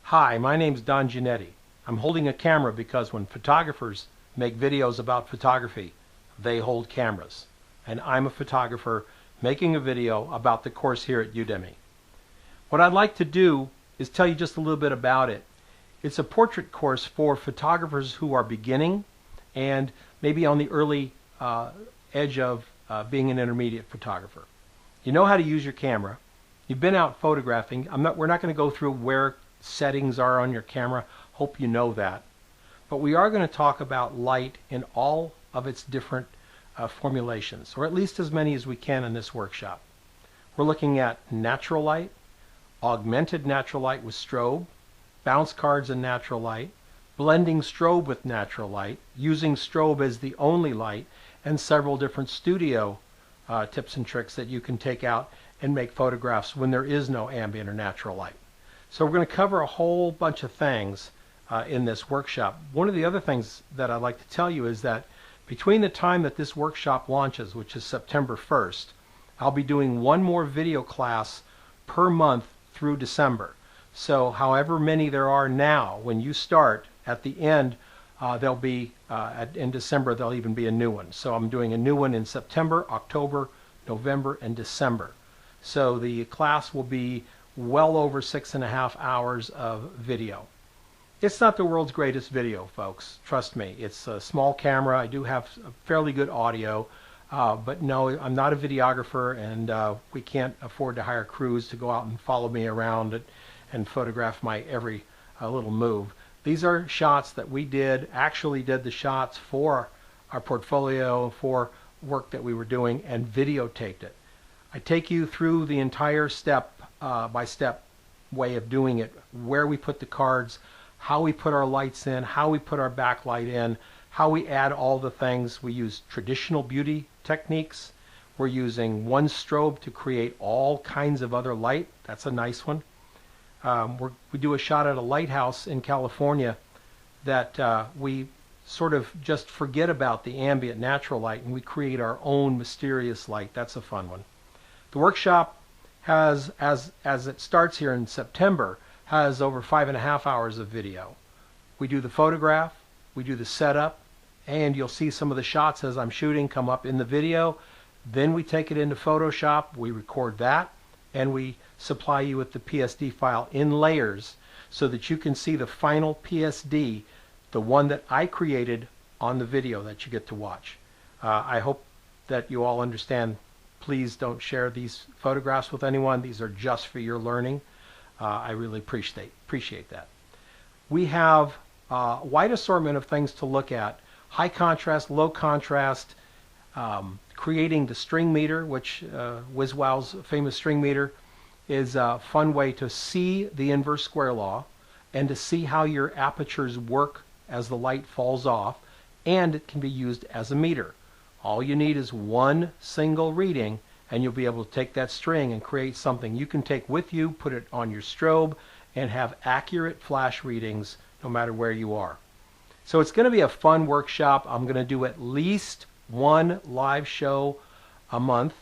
Hi, my name's Don Giannetti. I'm holding a camera because when photographers make videos about photography, they hold cameras. And I'm a photographer making a video about the course here at UDEMY. What I'd like to do is tell you just a little bit about it. It's a portrait course for photographers who are beginning and maybe on the early edge of being an intermediate photographer. You know how to use your camera. You've been out photographing. We're not going to go through where settings are on your camera. Hope you know that. But we are going to talk about light in all of its different formulations, or at least as many as we can in this workshop. We're looking at natural light, augmented natural light with strobe, bounce cards in natural light, blending strobe with natural light, using strobe as the only light, and several different studio tips and tricks that you can take out and make photographs when there is no ambient or natural light. So we're going to cover a whole bunch of things in this workshop. One of the other things that I'd like to tell you is that between the time that this workshop launches, which is September 1st, I'll be doing one more video class per month through December. So however many there are now, when you start, at the end there'll be, in December there'll even be a new one. So I'm doing a new one in September, October, November, and December. So the class will be well over 6.5 hours of video. It's not the world's greatest video, folks. Trust me. It's a small camera. I do have fairly good audio, but no, I'm not a videographer, and we can't afford to hire crews to go out and follow me around and photograph my every little move. These are shots that we actually did the shots for our portfolio, for work that we were doing, and videotaped it. I take you through the entire step-by-step way of doing it, where we put the cards, how we put our lights in, how we put our backlight in, how we add all the things. We use traditional beauty techniques. We're using one strobe to create all kinds of other light. That's a nice one. We do a shot at a lighthouse in California that we sort of just forget about the ambient natural light, and we create our own mysterious light. That's a fun one. The workshop has, as it starts here in September, has over 5.5 hours of video. We do the photograph, we do the setup, and you'll see some of the shots as I'm shooting come up in the video. Then we take it into Photoshop, we record that, and we supply you with the PSD file in layers so that you can see the final PSD, the one that I created on the video that you get to watch. I hope that you all understand. Please don't share these photographs with anyone. These are just for your learning. I really appreciate that. We have a wide assortment of things to look at. High contrast, low contrast, creating the string meter, which WizWow's famous string meter is a fun way to see the inverse square law and to see how your apertures work as the light falls off, and it can be used as a meter. All you need is one single reading, and you'll be able to take that string and create something you can take with you, put it on your strobe, and have accurate flash readings no matter where you are. So it's going to be a fun workshop. I'm going to do at least one live show a month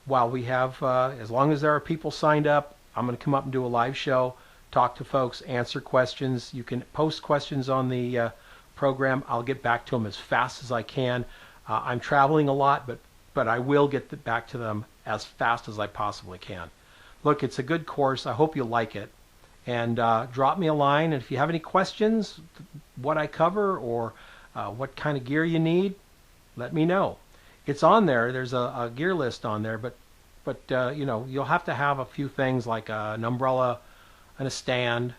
while we have, as long as there are people signed up, I'm going to come up and do a live show, talk to folks, answer questions. You can post questions on the program. I'll get back to them as fast as I can. I'm traveling a lot, but I will get back to them as fast as I possibly can. Look, it's a good course. I hope you like it. And drop me a line. And if you have any questions, what I cover or what kind of gear you need, let me know. It's on there. There's a gear list on there, but you know, you'll have to have a few things like an umbrella and a stand,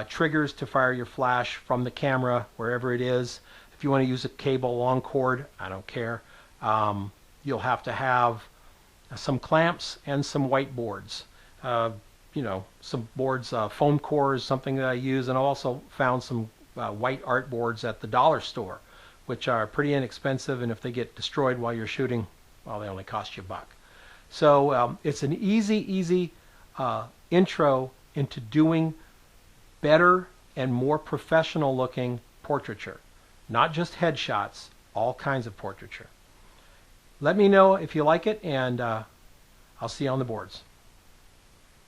triggers to fire your flash from the camera wherever it is. If you want to use a cable long cord, I don't care. You'll have to have some clamps and some whiteboards. You know, some boards, foam core is something that I use, and I also found some white art boards at the dollar store, which are pretty inexpensive, and if they get destroyed while you're shooting, well, they only cost you $1. So it's an easy intro into doing better and more professional looking portraiture. Not just headshots, all kinds of portraiture. Let me know if you like it, and I'll see you on the boards.